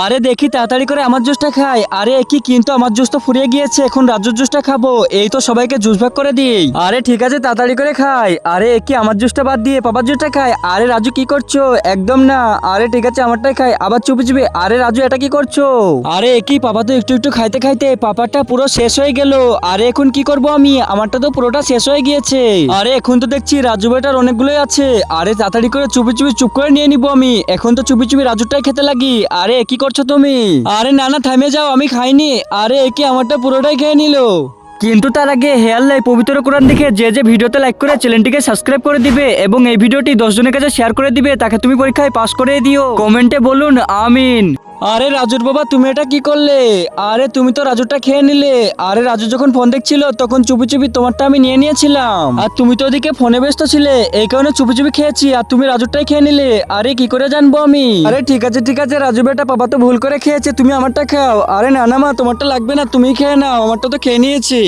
আরে দেখি তাড়াতাড়ি করে আমার জুসটা খাই। আরে কি, কিন্তু আমার জুস তো ফুরিয়ে গিয়েছে, এখন রাজুর জুসটা খাবো। এই তো সবাইকে জুস ভাগ করে দিই। আরে ঠিক আছে, তাড়াতাড়ি করে খাই। আরে কি, আমার জুসটা বাদ দিয়ে পাপার জুসটা খাই। আরে রাজু কি করছো? একদম না। আরে ঠিক আছে, আমারটাই খাই। আবার চুপি চুপি। আরে রাজু এটা কি করছো? আরে কি, পাপা তো একটু একটু খাইতে খাইতে পাপারটা পুরো শেষ হয়ে গেল। আরে এখন কি করব আমি? আমারটা তো পুরোটা শেষ হয়ে গিয়েছে। আরে এখন তো দেখছি রাজু বেটার অনেকগুলোই আছে। আরে তাড়াতাড়ি করে চুপি চুপি চুপ করে নিয়ে নিবো আমি। এখন তো চুপি চুপি রাজুটাই খেতে লাগি। আরে কি করছো তুমি? আরে না না, থামে যাও, আমি খাইনি। আরে কি, আমারটা পুরোটাই খেয়ে নিল। কিন্তু তার আগে হেয়ার লাই পবিত্র কোরআন দেখে যে ভিডিওতে লাইক করে চ্যানেলটিকে সাবস্ক্রাইব করে দিবে এবং এই ভিডিওটি 10 জনের কাছে শেয়ার করে দিবে, তাকে তুমি পরীক্ষায় পাস করে দিও। কমেন্টে বলুন আমিন। আরে রাজুর বাবা, তুমি এটা কি করলে? আরে তুমি তো রাজুটা খেয়ে নিলে। আরে রাজু যখন ফোন দেখছিল তখন চুপি চুপি তোমারটা আমি নিয়ে নিয়েছিলাম, আর তুমি তো ওদিকে ফোনে ব্যস্ত ছিলে, এই কারণে চুপি চুপি খেয়েছি, আর তুমি রাজুরটাই খেয়ে নিলে। আরে কি করে জানবো আমি? আরে ঠিক আছে ঠিক আছে, রাজু বেটা, পাপা তো ভুল করে খেয়েছে, তুমি আমারটা খাও। আরে না না মা, তোমারটা লাগবে না, তুমি খেয়ে নাও, আমারটা তো খেয়ে নিয়েছি।